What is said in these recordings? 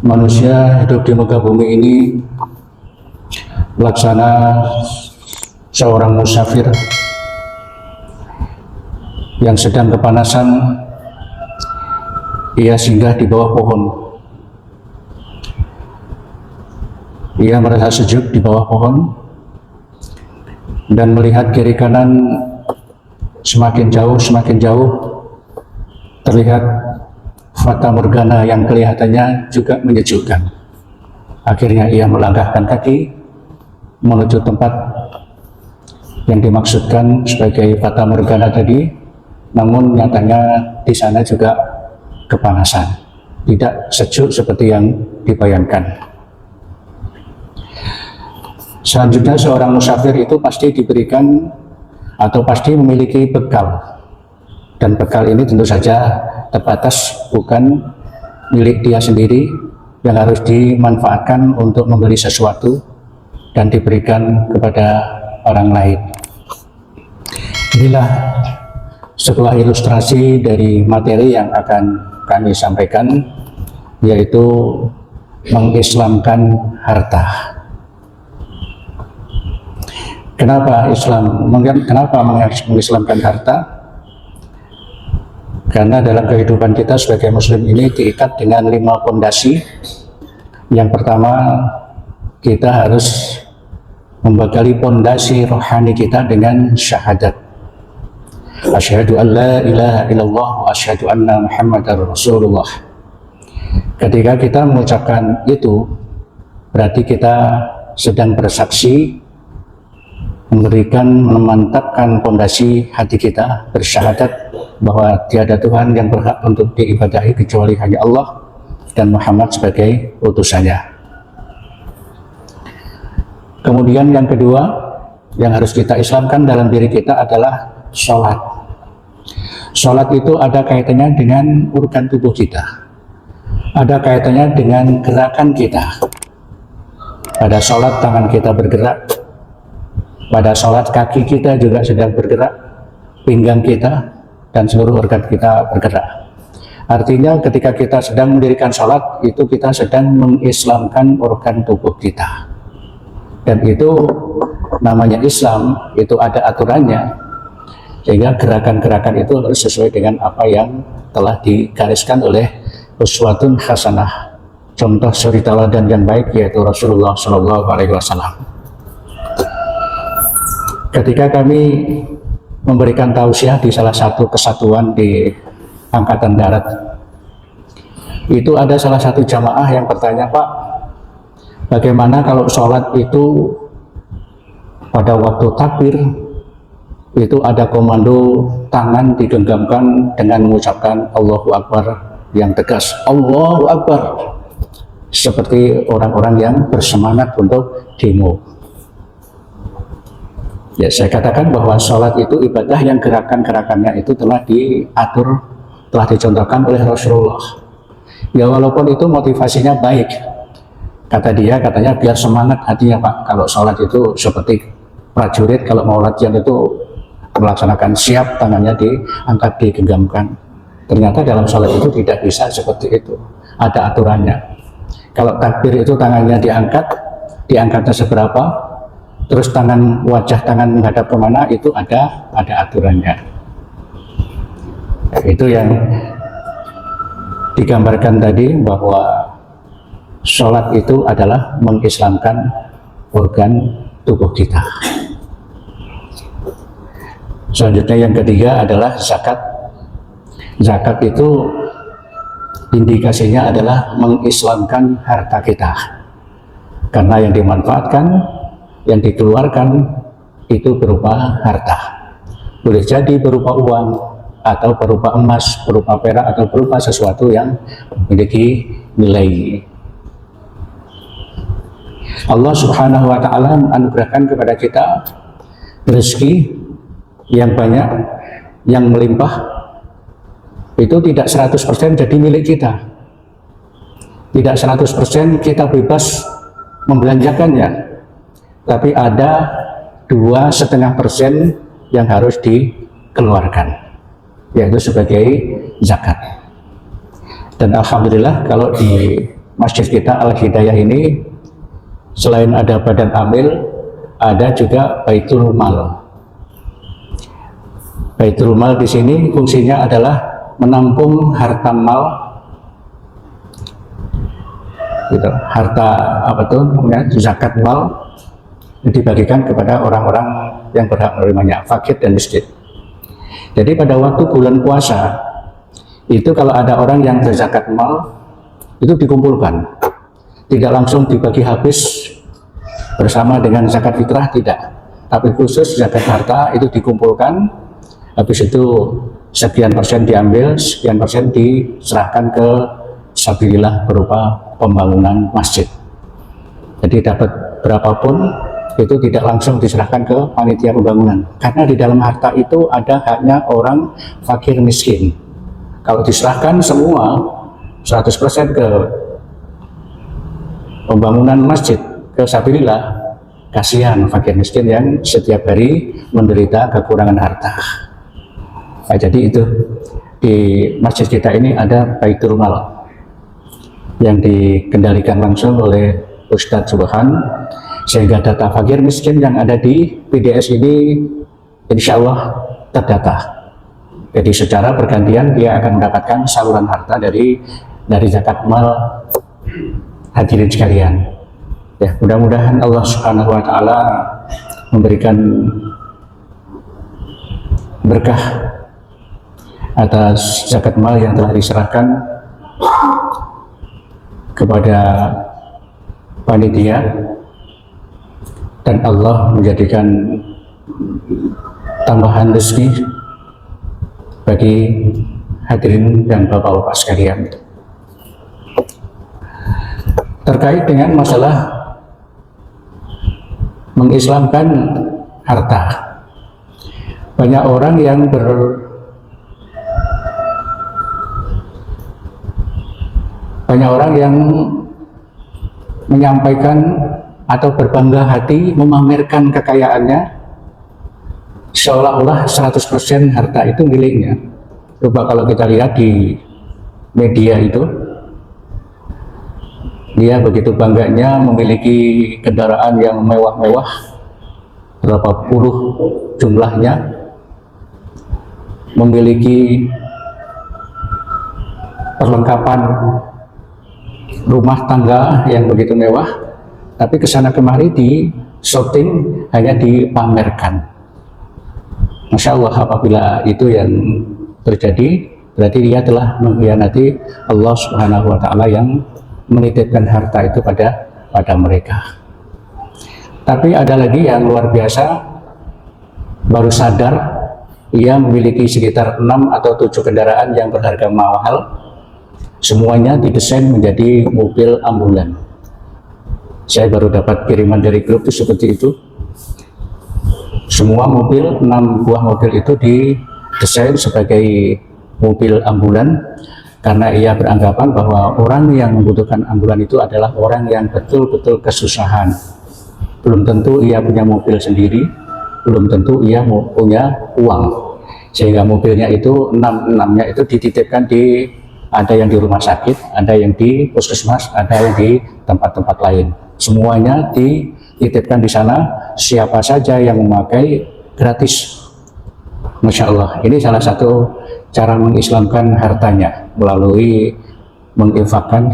Manusia hidup di muka bumi ini laksana seorang musafir yang sedang kepanasan. Ia singgah di bawah pohon. Ia merasa sejuk di bawah pohon dan melihat kiri kanan. Semakin jauh terlihat fata morgana yang kelihatannya juga menyejukkan. Akhirnya ia melangkahkan kaki menuju tempat yang dimaksudkan sebagai fata morgana tadi, namun nyatanya di sana juga kepanasan, tidak sejuk seperti yang dibayangkan. Selanjutnya seorang musafir itu pasti diberikan atau pasti memiliki bekal, dan bekal ini tentu saja terbatas, bukan milik dia sendiri, yang harus dimanfaatkan untuk membeli sesuatu dan diberikan kepada orang lain. Inilah sebuah ilustrasi dari materi yang akan kami sampaikan, yaitu mengislamkan harta. Kenapa mengislamkan harta? Karena dalam kehidupan kita sebagai muslim ini diikat dengan 5 pondasi. Yang pertama, kita harus membekali pondasi rohani kita dengan syahadat. Asyhadu an la ilaha illallah wa asyhadu anna Muhammadar Rasulullah. Ketika kita mengucapkan itu, berarti kita sedang bersaksi, memantapkan pondasi hati kita, bersyahadat bahwa tiada Tuhan yang berhak untuk diibadahi kecuali hanya Allah dan Muhammad sebagai utusannya. Kemudian yang kedua yang harus kita islamkan dalam diri kita adalah sholat. Sholat itu ada kaitannya dengan organ tubuh kita, ada kaitannya dengan gerakan kita. Pada sholat tangan kita bergerak, pada sholat kaki kita juga sedang bergerak, pinggang kita dan seluruh organ kita bergerak. Artinya ketika kita sedang mendirikan sholat, itu kita sedang mengislamkan organ tubuh kita. Dan itu namanya Islam, itu ada aturannya. Sehingga gerakan-gerakan itu harus sesuai dengan apa yang telah digariskan oleh uswatun hasanah, contoh suri teladan yang baik, yaitu Rasulullah SAW. Ketika kami memberikan tausiah di salah satu kesatuan di Angkatan Darat, itu ada salah satu jamaah yang bertanya, "Pak, bagaimana kalau sholat itu pada waktu takbir itu ada komando tangan digenggamkan dengan mengucapkan Allahu Akbar yang tegas, Allahu Akbar, seperti orang-orang yang bersemangat untuk demo." Ya, saya katakan bahwa sholat itu ibadah yang gerakan-gerakannya itu telah diatur, telah dicontohkan oleh Rasulullah. Ya, walaupun itu motivasinya baik, katanya biar semangat hatinya, Pak. Kalau sholat itu seperti prajurit kalau mau latihan itu melaksanakan siap, tangannya diangkat, digenggamkan. Ternyata dalam sholat itu tidak bisa seperti itu, ada aturannya. Kalau takbir itu tangannya diangkatnya seberapa, terus wajah tangan menghadap kemana, itu ada aturannya. Itu yang digambarkan tadi, bahwa sholat itu adalah mengislamkan organ tubuh kita. Selanjutnya yang ketiga adalah zakat. Zakat itu indikasinya adalah mengislamkan harta kita, karena yang dimanfaatkan, yang dikeluarkan itu berupa harta. Boleh jadi berupa uang, atau berupa emas, berupa perak, atau berupa sesuatu yang memiliki nilai. Allah Subhanahu wa Ta'ala menganugerahkan kepada kita rezeki yang banyak, yang melimpah. Itu tidak 100% jadi milik kita, tidak 100% kita bebas membelanjakannya, tapi ada 2,5% yang harus dikeluarkan, yaitu sebagai zakat. Dan alhamdulillah kalau di masjid kita Al-Hidayah ini selain ada badan amil, ada juga Baitul Mal. Baitul Mal di sini fungsinya adalah menampung harta mal, gitu. Harta apa tuh namanya, zakat mal, dibagikan kepada orang-orang yang berhak menerimanya, fakir dan miskin. Jadi pada waktu bulan puasa itu kalau ada orang yang berzakat mal, itu dikumpulkan, tidak langsung dibagi habis bersama dengan zakat fitrah, tidak, tapi khusus zakat harta itu dikumpulkan, habis itu sekian persen diambil, sekian persen diserahkan ke sabilillah berupa pembangunan masjid. Jadi dapat berapapun itu tidak langsung diserahkan ke panitia pembangunan, karena di dalam harta itu ada haknya orang fakir miskin. Kalau diserahkan semua 100% ke pembangunan masjid, ke sabilillah, kasihan fakir miskin yang setiap hari menderita kekurangan harta. Nah, jadi itu di masjid kita ini ada Baitul Mal yang dikendalikan langsung oleh Ustadz Subhan, sehingga data fakir miskin yang ada di PDS ini insya Allah terdata. Jadi secara bergantian dia akan mendapatkan saluran harta dari zakat mal hadirin sekalian. Ya, mudah-mudahan Allah Subhanahu wa taala memberikan berkah atas zakat mal yang telah diserahkan kepada panitia, dan Allah menjadikan tambahan rezeki bagi hadirin dan bapak-bapak sekalian. Terkait dengan masalah mengislamkan harta, banyak orang yang menyampaikan atau berbangga hati memamerkan kekayaannya seolah-olah 100% harta itu miliknya. Coba kalau kita lihat di media itu, dia begitu bangganya memiliki kendaraan yang mewah-mewah, berapa puluh jumlahnya, memiliki perlengkapan rumah tangga yang begitu mewah, tapi kesana kemari di shooting hanya dipamerkan. Masya Allah, apabila itu yang terjadi, berarti dia telah mengkhianati Allah Subhanahu wa taala yang menitipkan harta itu pada mereka. Tapi ada lagi yang luar biasa, baru sadar ia memiliki sekitar 6 atau 7 kendaraan yang berharga mahal, semuanya didesain menjadi mobil ambulan. Saya baru dapat kiriman dari grup itu seperti itu. Semua mobil, 6 buah mobil itu didesain sebagai mobil ambulan, karena ia beranggapan bahwa orang yang membutuhkan ambulan itu adalah orang yang betul-betul kesusahan. Belum tentu ia punya mobil sendiri, belum tentu ia punya uang, sehingga mobilnya itu 6-6-nya itu dititipkan ada yang di rumah sakit, ada yang di puskesmas, ada yang di tempat-tempat lain. Semuanya dititipkan di sana, siapa saja yang memakai gratis. Masya Allah, ini salah satu cara mengislamkan hartanya, melalui menginfakkan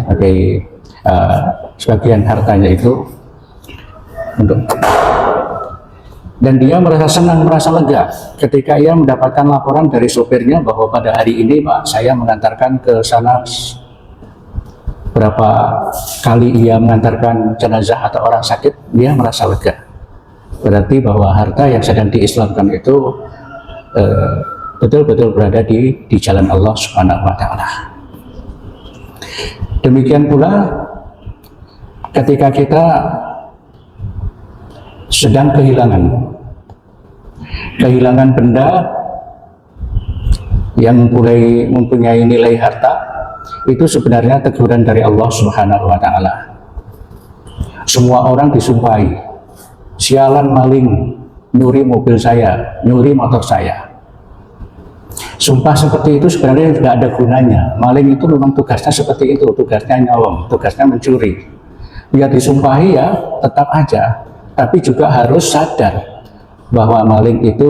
sebagian hartanya itu untuk, dan dia merasa senang, merasa lega ketika ia mendapatkan laporan dari sopirnya bahwa pada hari ini Pak, saya mengantarkan ke sana, berapa kali ia mengantarkan jenazah atau orang sakit, dia merasa lega. Berarti bahwa harta yang sedang diislamkan itu betul-betul berada di jalan Allah Subhanahu wa taala. Demikian pula ketika kita sedang kehilangan benda yang mulai mempunyai nilai harta, itu sebenarnya teguran dari Allah Subhanahu wa taala. Semua orang disumpahi, sialan maling nyuri mobil saya, nyuri motor saya. Sumpah seperti itu sebenarnya tidak ada gunanya. Maling itu memang tugasnya seperti itu, tugasnya nyolong, tugasnya mencuri. Ya disumpahi ya tetap aja, tapi juga harus sadar bahwa maling itu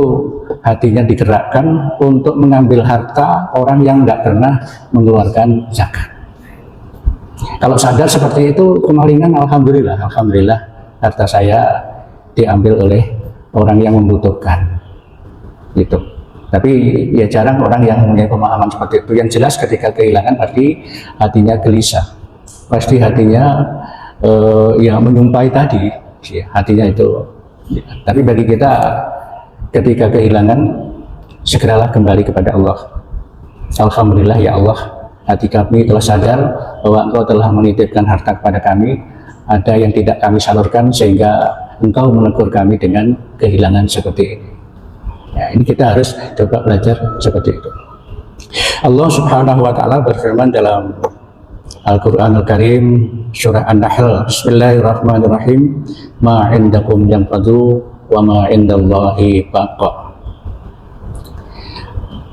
hatinya digerakkan untuk mengambil harta orang yang tidak pernah mengeluarkan zakat. Kalau sadar seperti itu, kemalingan alhamdulillah harta saya diambil oleh orang yang membutuhkan. Gitu. Tapi ya jarang orang yang mempunyai pemahaman seperti itu. Yang jelas ketika kehilangan pasti hatinya gelisah, pasti hatinya ya menyumpai tadi, hatinya itu. Tapi bagi kita ketika kehilangan segeralah kembali kepada Allah. Alhamdulillah ya Allah, hati kami telah sadar bahwa Engkau telah menitipkan harta kepada kami. Ada yang tidak kami salurkan sehingga Engkau menegur kami dengan kehilangan seperti ini. Ya, ini kita harus coba belajar seperti itu. Allah Subhanahu wa taala berfirman dalam Al-Qur'anul Karim surah An-Nahl, Bismillahirrahmanirrahim, ma indakum yanfadu wa ma indallahi baqa.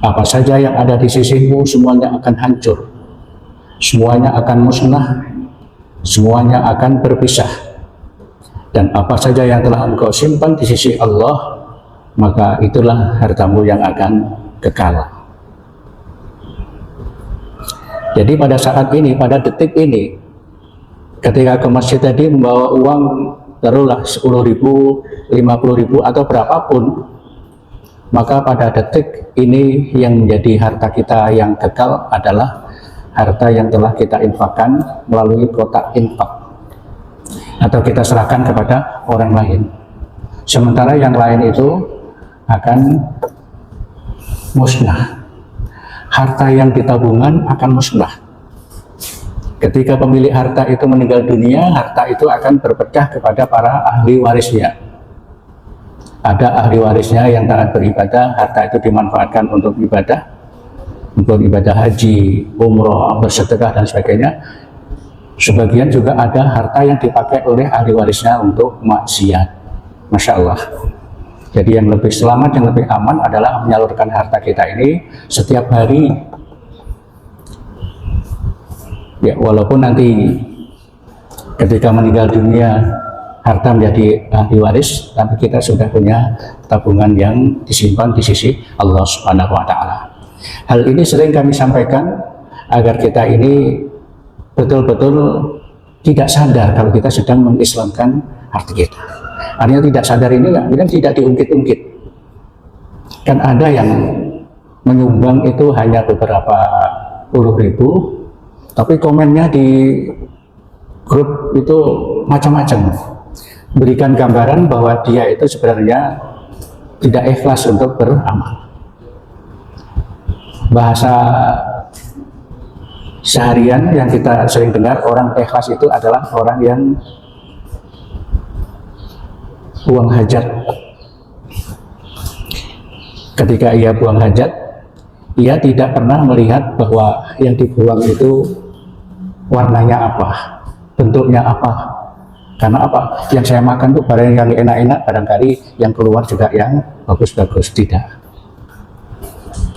Apa saja yang ada di sisimu semuanya akan hancur, semuanya akan musnah, semuanya akan berpisah. Dan apa saja yang telah engkau simpan di sisi Allah, maka itulah hartamu yang akan kekal. Jadi pada saat ini, pada detik ini, ketika ke masjid tadi membawa uang taruhlah 10.000, 50.000 atau berapapun, maka pada detik ini yang menjadi harta kita yang kekal adalah harta yang telah kita infakkan melalui kotak infak atau kita serahkan kepada orang lain. Sementara yang lain itu akan musnah. Harta yang di tabungan akan musnah. Ketika pemilik harta itu meninggal dunia, harta itu akan berpecah kepada para ahli warisnya. Ada ahli warisnya yang taat beribadah, harta itu dimanfaatkan untuk ibadah haji, umroh, bersedekah dan sebagainya. Sebagian juga ada harta yang dipakai oleh ahli warisnya untuk maksiat. Masya Allah. Jadi yang lebih selamat, yang lebih aman adalah menyalurkan harta kita ini setiap hari. Ya, walaupun nanti ketika meninggal dunia harta menjadi ahli waris, tapi kita sudah punya tabungan yang disimpan di sisi Allah Subhanahu wa taala. Hal ini sering kami sampaikan agar kita ini betul-betul tidak sadar kalau kita sedang mengislamkan harta kita. Artinya tidak sadar ini kan tidak diungkit-ungkit. Kan ada yang menyumbang itu hanya beberapa puluh ribu, tapi komennya di grup itu macam-macam. Berikan gambaran bahwa dia itu sebenarnya tidak ikhlas untuk beramal. Bahasa seharian yang kita sering dengar, orang ikhlas itu adalah orang yang buang hajat. Ketika ia buang hajat, ia tidak pernah melihat bahwa yang dibuang itu warnanya apa, bentuknya apa. Karena apa? Yang saya makan tuh barang yang enak-enak, barangkali yang keluar juga yang bagus-bagus. Tidak.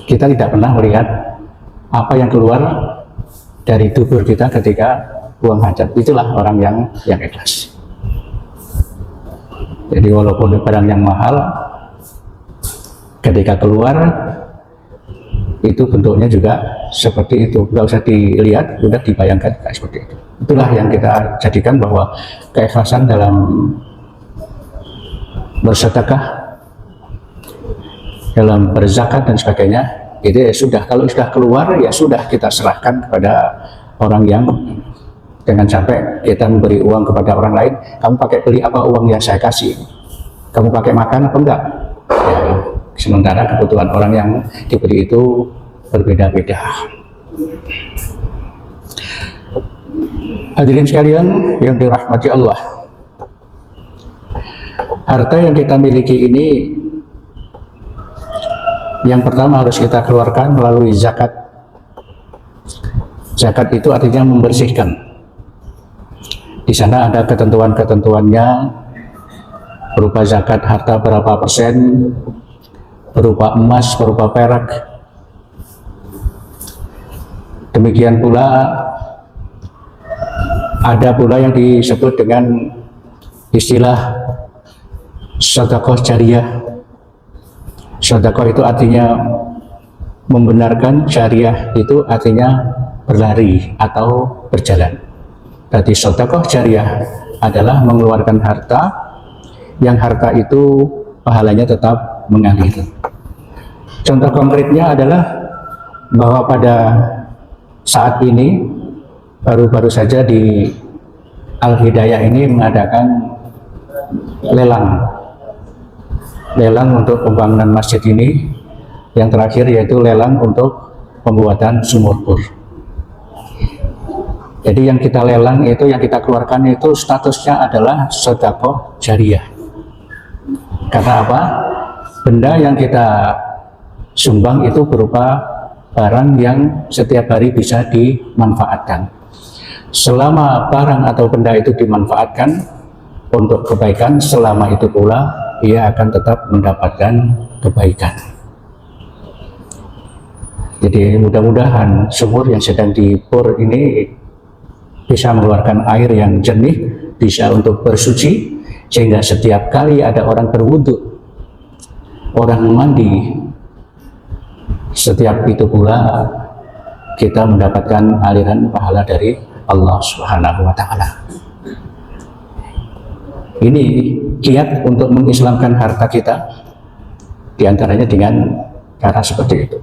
Kita tidak pernah melihat apa yang keluar dari tubuh kita ketika buang hajat. Itulah orang yang ikhlas. Jadi walaupun barang yang mahal, ketika keluar itu bentuknya juga seperti itu. Nggak usah dilihat, sudah dibayangkan kayak seperti itu. Itulah yang kita jadikan bahwa keikhlasan dalam bersedekah, dalam berzakat dan sebagainya, itu ya sudah, kalau sudah keluar ya sudah kita serahkan kepada orang yang. Jangan sampai kita memberi uang kepada orang lain, kamu pakai beli apa uang yang saya kasih, kamu pakai makan apa enggak ya, sementara kebutuhan orang yang diberi itu berbeda-beda. Hadirin sekalian yang dirahmati Allah, harta yang kita miliki ini yang pertama harus kita keluarkan melalui zakat. Zakat itu artinya membersihkan. Di sana ada ketentuan-ketentuannya berupa zakat harta berapa persen, berupa emas, berupa perak, Demikian pula ada pula yang disebut dengan istilah sedekah jariyah. Sedekah itu artinya membenarkan, jariyah itu artinya berlari atau berjalan. Jadi sedekah jariyah adalah mengeluarkan harta yang harta itu pahalanya tetap mengalir. Contoh konkretnya adalah bahwa pada saat ini baru-baru saja di Al-Hidayah ini mengadakan lelang untuk pembangunan masjid ini. Yang terakhir yaitu lelang untuk pembuatan sumur bor. Jadi yang kita lelang itu, yang kita keluarkan itu statusnya adalah sedekah jariyah. Karena apa? Benda yang kita sumbang itu berupa barang yang setiap hari bisa dimanfaatkan. Selama barang atau benda itu dimanfaatkan untuk kebaikan, selama itu pula ia akan tetap mendapatkan kebaikan. Jadi mudah-mudahan sumur yang sedang dibor ini bisa mengeluarkan air yang jernih, bisa untuk bersuci, sehingga setiap kali ada orang berwudu, orang mandi, setiap itu pula kita mendapatkan aliran pahala dari Allah Subhanahu wa Ta'ala. Ini kiat untuk mengislamkan harta kita, diantaranya dengan cara seperti itu.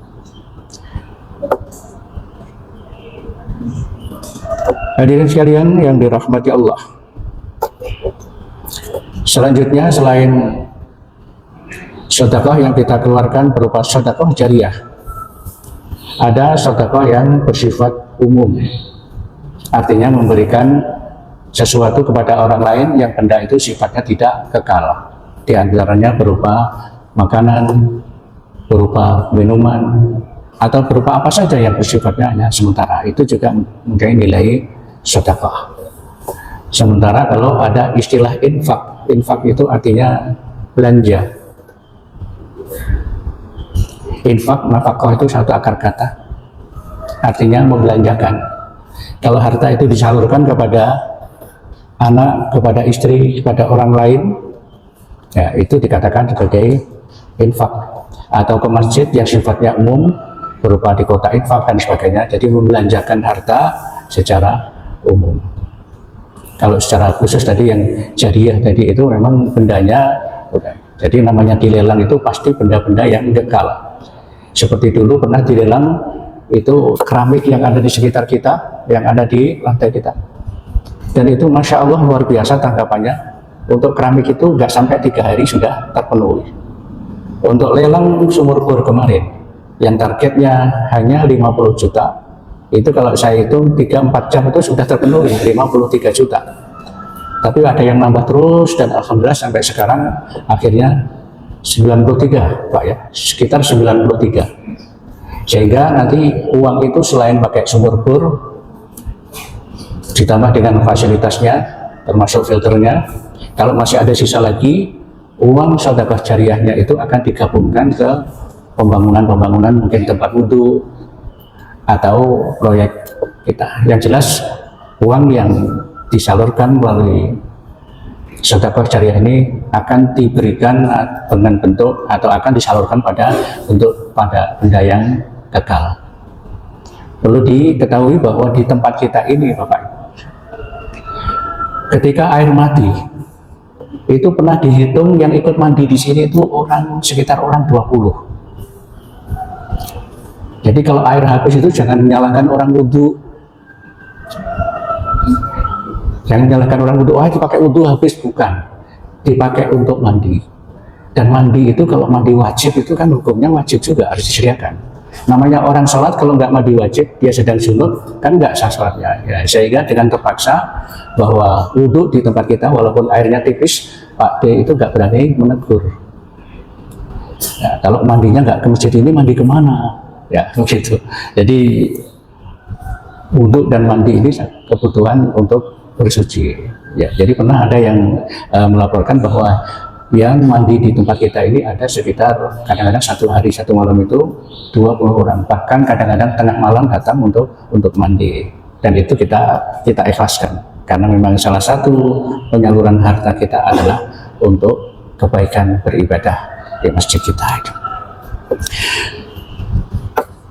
Hadirin sekalian yang dirahmati Allah, selanjutnya selain sedekah yang kita keluarkan berupa sedekah jariyah, ada sedekah yang bersifat umum, artinya memberikan sesuatu kepada orang lain yang benda itu sifatnya tidak kekal, di antaranya berupa makanan, berupa minuman, atau berupa apa saja yang bersifatnya hanya sementara, itu juga mempunyai nilai sedekah. Sementara kalau ada istilah infak, infak itu artinya belanja. Infak, nafkah itu satu akar kata, artinya membelanjakan. Kalau harta itu disalurkan kepada anak, kepada istri, kepada orang lain, ya itu dikatakan sebagai infak. Atau ke masjid yang sifatnya umum berupa di kota infak dan sebagainya, jadi membelanjakan harta secara umum. Kalau secara khusus tadi yang jariyah tadi itu memang bendanya, jadi namanya dilelang itu pasti benda-benda yang kekal. Seperti dulu pernah dilelang itu keramik yang ada di sekitar kita, yang ada di lantai kita, dan itu Masya Allah luar biasa tanggapannya. Untuk keramik itu nggak sampai 3 hari sudah terpenuhi. Untuk lelang sumur bor kemarin yang targetnya hanya 50 juta, itu kalau saya hitung 3-4 jam itu sudah terpenuhi 53 juta. Tapi ada yang nambah terus dan alhamdulillah sampai sekarang akhirnya 93 Pak ya, sekitar 93. Sehingga nanti uang itu selain pakai sumur bor ditambah dengan fasilitasnya termasuk filternya, kalau masih ada sisa lagi, uang sedekah jariyahnya itu akan digabungkan ke pembangunan mungkin tempat wudhu atau proyek kita. Yang jelas uang yang disalurkan melalui sedekah jariyah ini akan diberikan dengan bentuk atau akan disalurkan pada benda yang kekal. Perlu diketahui bahwa di tempat kita ini Bapak, ketika air mati itu pernah dihitung yang ikut mandi di sini itu sekitar orang 20. Jadi kalau air habis itu jangan menyalahkan orang wudhu. Jangan menyalahkan orang wudhu, dipakai wudhu habis, bukan. Dipakai untuk mandi. Dan mandi itu kalau mandi wajib itu kan hukumnya wajib juga, harus disediakan. Namanya orang sholat kalau nggak mandi wajib, dia sedang sunut, kan nggak sah sholatnya. Ya, sehingga dengan terpaksa bahwa wudhu di tempat kita walaupun airnya tipis, Pak D itu nggak berani menegur. Ya, kalau mandinya nggak ke masjid ini, mandi kemana? Ya begitu. Jadi wudhu dan mandi ini kebutuhan untuk bersuci. Ya, jadi pernah ada yang melaporkan bahwa yang mandi di tempat kita ini ada sekitar kadang-kadang satu hari satu malam itu 20 orang, bahkan kadang-kadang tengah malam datang untuk mandi, dan itu kita ikhlaskan karena memang salah satu penyaluran harta kita adalah untuk kebaikan beribadah di masjid kita.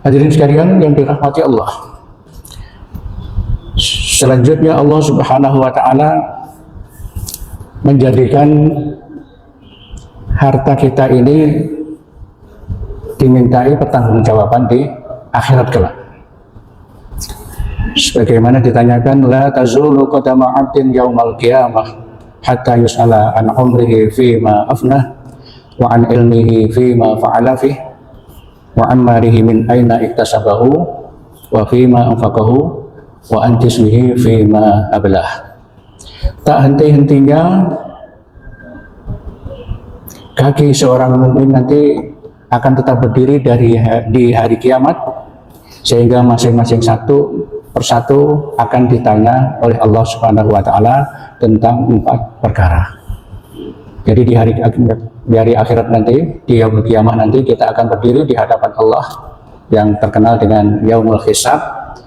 Hadirin sekalian yang dirahmati Allah, selanjutnya Allah Subhanahu wa Ta'ala menjadikan harta kita ini dimintai pertanggungjawaban di akhirat kelak. Sebagaimana ditanyakan, la tazulu qadama 'abdin yaumal qiyamah hatta yus'ala an umrihi fima afnah wa an ilmihi fima fa'ala fih wa an marihi min aina iktasabahu wa fima anfaqahu wa an jismihi fima ablah. Tak henti-hentinya kaki seorang mukmin nanti akan tetap berdiri di hari kiamat, sehingga masing-masing satu persatu akan ditanya oleh Allah Subhanahu wa Ta'ala tentang 4 perkara. Jadi di hari akhirat nanti, di yaumul kiamah nanti, kita akan berdiri di hadapan Allah yang terkenal dengan yaumul hisab.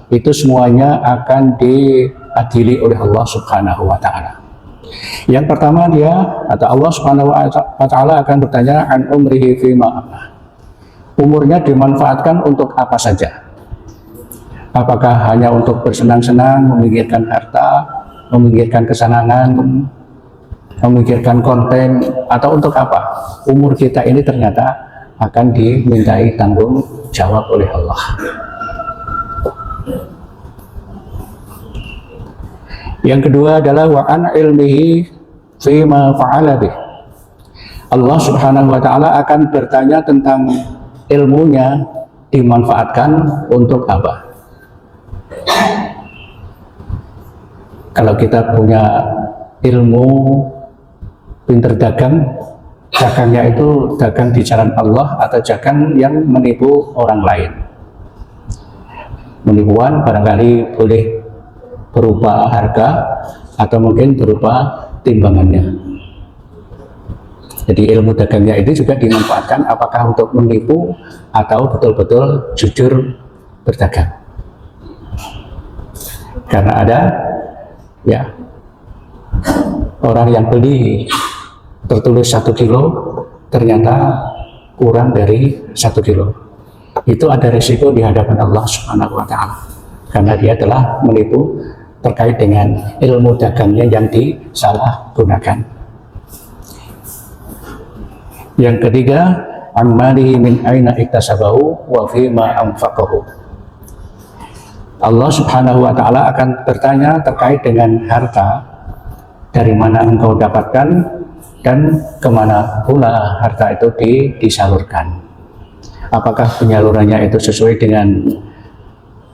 Itu semuanya akan diadili oleh Allah Subhanahu wa Ta'ala. Yang pertama Allah Subhanahu wa Ta'ala akan bertanya an umrihi fima afnah. Umurnya dimanfaatkan untuk apa saja? Apakah hanya untuk bersenang-senang, memikirkan harta, memikirkan kesenangan, memikirkan konten, atau untuk apa? Umur kita ini ternyata akan dimintai tanggung jawab oleh Allah. Yang kedua adalah wa an ilmihi fima fa'ala bih. Allah Subhanahu wa Ta'ala akan bertanya tentang ilmunya dimanfaatkan untuk apa. Kalau kita punya ilmu, pinter dagang, dagangnya itu dagang di jalan Allah atau dagang yang menipu orang lain. Penipuan barangkali boleh berupa harga atau mungkin berupa timbangannya. Jadi ilmu dagangnya itu juga dimanfaatkan apakah untuk menipu atau betul-betul jujur berdagang. Karena ada orang yang beli tertulis 1 kilo ternyata kurang dari 1 kilo. Itu ada risiko di hadapan Allah Subhanahu wa Ta'ala karena dia telah menipu terkait dengan ilmu dagangnya yang disalahgunakan. Yang ketiga, amalihi min aina iktasabahu wa fima anfaqahu. Allah Subhanahu wa Ta'ala akan bertanya terkait dengan harta, dari mana engkau dapatkan dan kemana pula harta itu disalurkan. Apakah penyalurannya itu sesuai dengan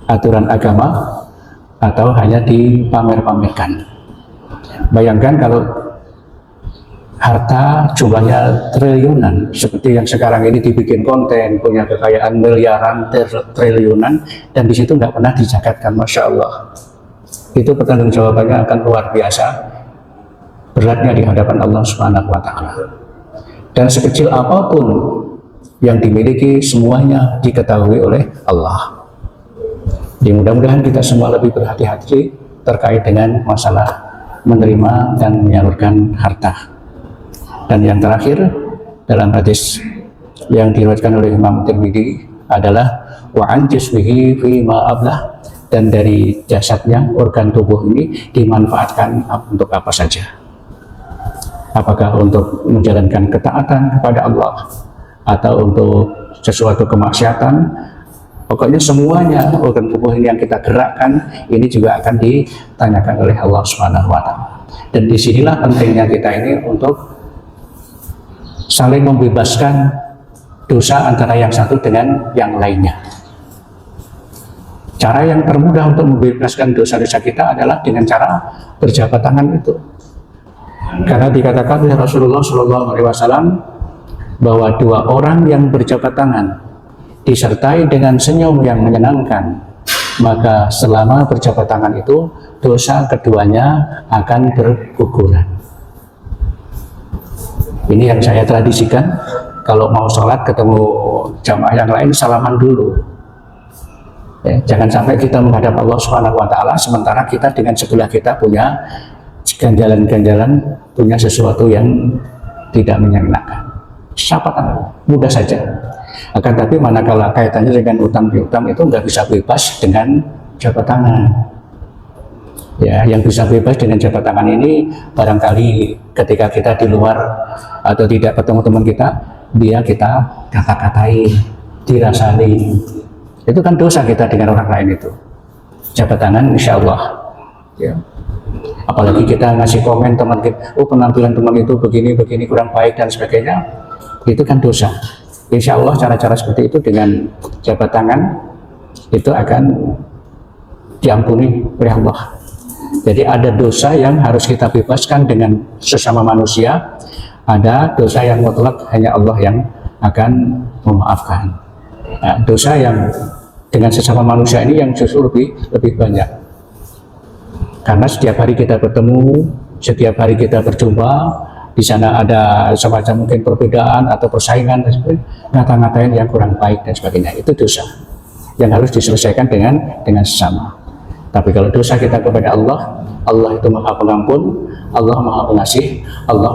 aturan agama atau hanya dipamer-pamerkan. Bayangkan kalau harta jumlahnya triliunan seperti yang sekarang ini dibikin konten, punya kekayaan miliaran, triliunan, dan di situ nggak pernah dijakatkan, Masya Allah. Itu pertanggungjawabannya akan luar biasa beratnya di hadapan Allah Subhanahu wa Ta'ala. Dan sekecil apapun yang dimiliki semuanya diketahui oleh Allah. Jadi mudah-mudahan kita semua lebih berhati-hati terkait dengan masalah menerima dan menyalurkan harta. Dan yang terakhir dalam hadis yang diriwayatkan oleh Imam Tirmidzi adalah wa an jismihi fima ablah, dan dari jasadnya, organ tubuh ini dimanfaatkan untuk apa saja. Apakah untuk menjalankan ketaatan kepada Allah atau untuk sesuatu kemaksiatan. Pokoknya semuanya organ tubuh ini yang kita gerakkan ini juga akan ditanyakan oleh Allah Subhanahu wa Ta'ala. Dan disinilah pentingnya kita ini untuk saling membebaskan dosa antara yang satu dengan yang lainnya. Cara yang termudah untuk membebaskan dosa-dosa kita adalah dengan cara berjabat tangan itu. Karena dikatakan oleh Rasulullah SAW bahwa 2 orang yang berjabat tangan disertai dengan senyum yang menyenangkan, maka selama berjabat tangan itu dosa keduanya akan berguguran. Ini yang saya tradisikan, kalau mau sholat ketemu jamaah yang lain salaman dulu. Ya, jangan sampai kita menghadap Allah Subhanahu wa taala sementara kita dengan sebelah kita punya ganjalan-ganjalan, punya sesuatu yang tidak menyenangkan. Siapa tahu, mudah saja. Akan tapi manakala kaitannya dengan utang piutang itu nggak bisa bebas dengan jabat tangan. Ya, yang bisa bebas dengan jabat tangan ini barangkali ketika kita di luar atau tidak ketemu teman kita, dia kita kata-katai, dirasani. Itu kan dosa kita dengan orang lain itu. Jabat tangan insya Allah. Ya. Apalagi kita ngasih komen teman kita, oh penampilan teman itu begini kurang baik dan sebagainya, itu kan dosa. Insya Allah cara-cara seperti itu dengan jabat tangan itu akan diampuni oleh Allah. Jadi ada dosa yang harus kita bebaskan dengan sesama manusia, ada dosa yang mutlak hanya Allah yang akan memaafkan. Nah, dosa yang dengan sesama manusia ini yang justru lebih banyak. Karena setiap hari kita bertemu, setiap hari kita berjumpa, di sana ada semacam mungkin perbedaan atau persaingan, ngata-ngatain yang kurang baik dan sebagainya. Itu dosa yang harus diselesaikan dengan sesama. Tapi kalau dosa kita kepada Allah, Allah itu Maha Pengampun, Allah Maha Pengasih, Allah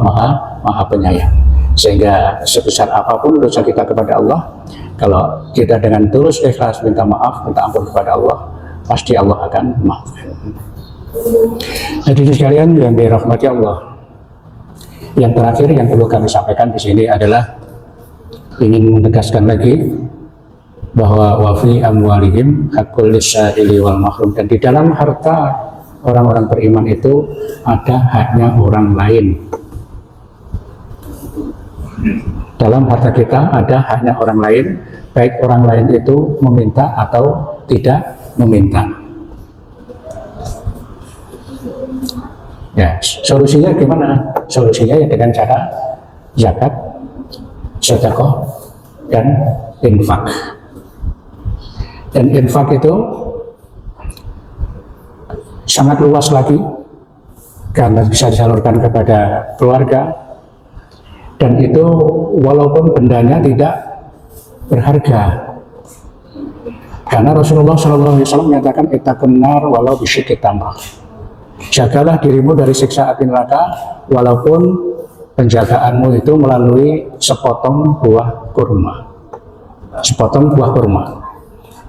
Maha Penyayang. Sehingga sebesar apapun dosa kita kepada Allah, kalau kita dengan tulus ikhlas minta maaf, minta ampun kepada Allah, pasti Allah akan memaafkan. Hadirin sekalian yang dirahmati Allah, yang terakhir yang perlu kami sampaikan di sini adalah ingin menegaskan lagi bahwa wafi amwalihim hakul lisaili wal mahrum, dan di dalam harta orang-orang beriman itu ada haknya orang lain. Dalam harta kita ada haknya orang lain, baik orang lain itu meminta atau tidak meminta. Ya, solusinya gimana? Solusinya ya dengan cara zakat, sedekah, dan infak. Dan infak itu sangat luas lagi karena bisa disalurkan kepada keluarga, dan itu walaupun bendanya tidak berharga. Karena Rasulullah SAW menyatakan ittaqun nar walau bisyikki tamrah. Jagalah dirimu dari siksa api neraka walaupun penjagaanmu itu melalui sepotong buah kurma. Sepotong buah kurma.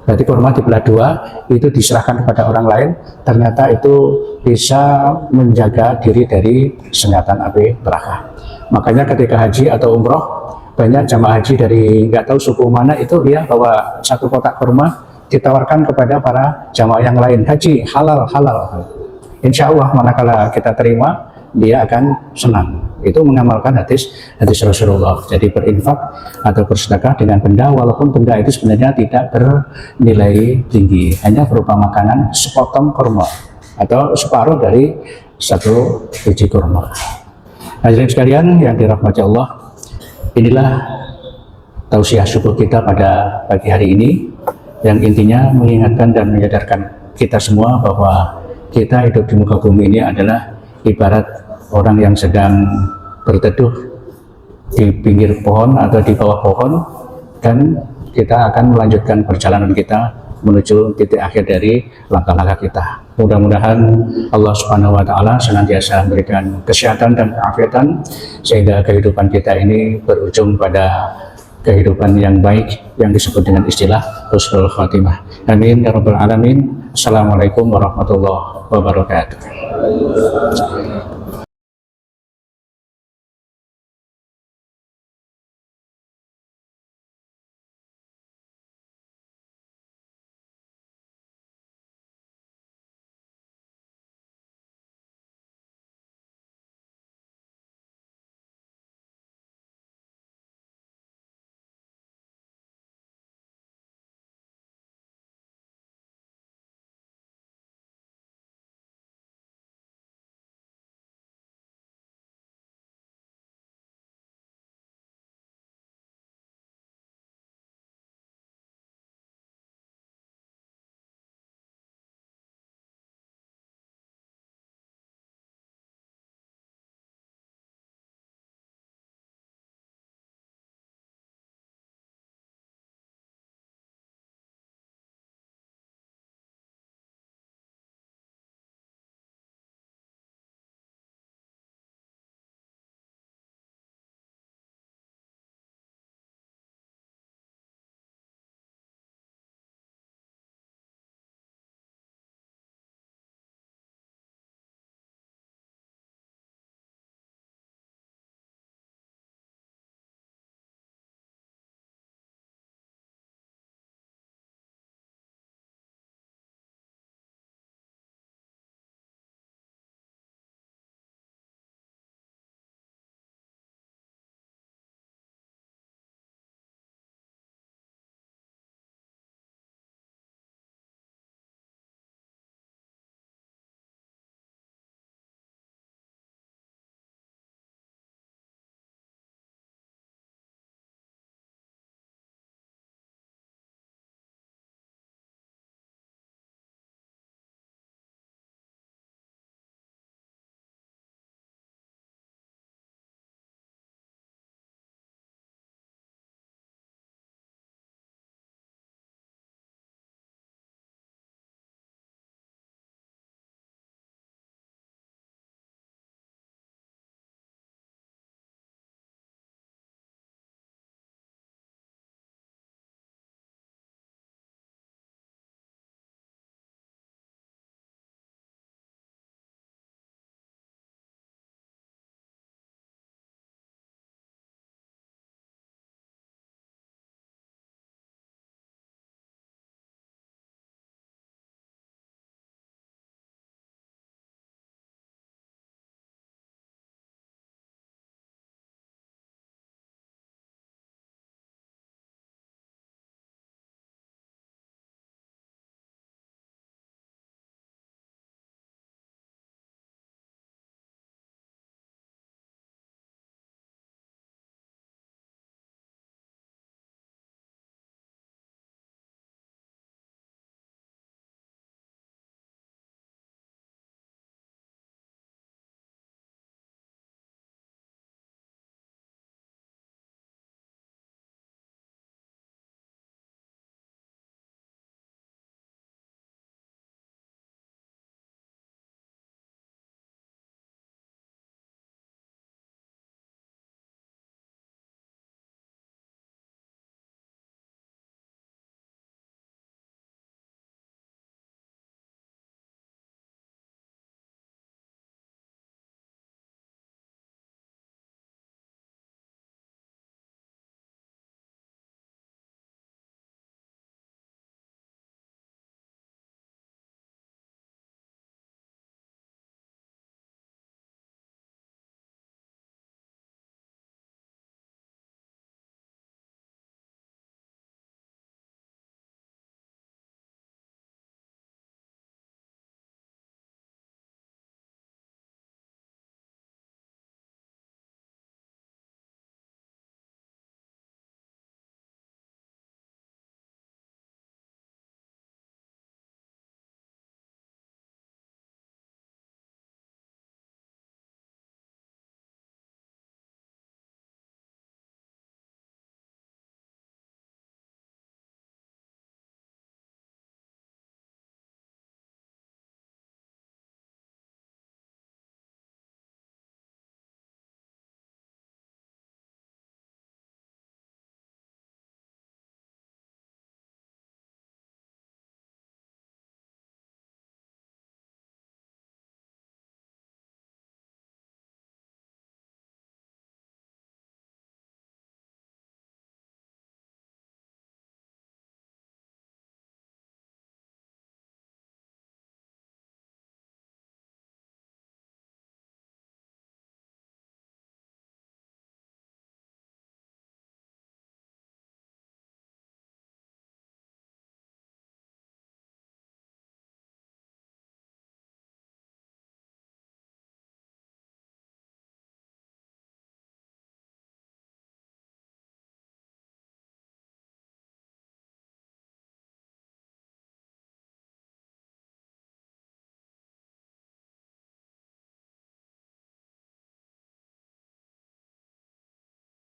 Berarti kurma dibelah dua, itu diserahkan kepada orang lain, ternyata itu bisa menjaga diri dari sengatan api neraka. Makanya ketika haji atau umroh, banyak jamaah haji dari nggak tahu suku mana itu dia bawa satu kotak kurma ditawarkan kepada para jamaah yang lain, haji halal. Insya Allah manakala kita terima, dia akan senang. Itu mengamalkan hadis Rasulullah. Jadi berinfak atau bersedekah dengan benda, walaupun benda itu sebenarnya tidak bernilai tinggi, hanya berupa makanan sepotong kurma atau separuh dari satu biji kurma. Hadirin sekalian yang dirahmati Allah, inilah tausiah syukur kita pada pagi hari ini, yang intinya mengingatkan dan menyadarkan kita semua bahwa kita hidup di muka bumi ini adalah ibarat orang yang sedang berteduh di pinggir pohon atau di bawah pohon, dan kita akan melanjutkan perjalanan kita menuju titik akhir dari langkah-langkah kita. Mudah-mudahan Allah Subhanahu wa taala senantiasa memberikan kesehatan dan keafiatan sehingga kehidupan kita ini berujung pada kehidupan yang baik yang disebut dengan istilah husnul khatimah. Amin ya rabbal alamin. Assalamualaikum warahmatullahi wabarakatuh.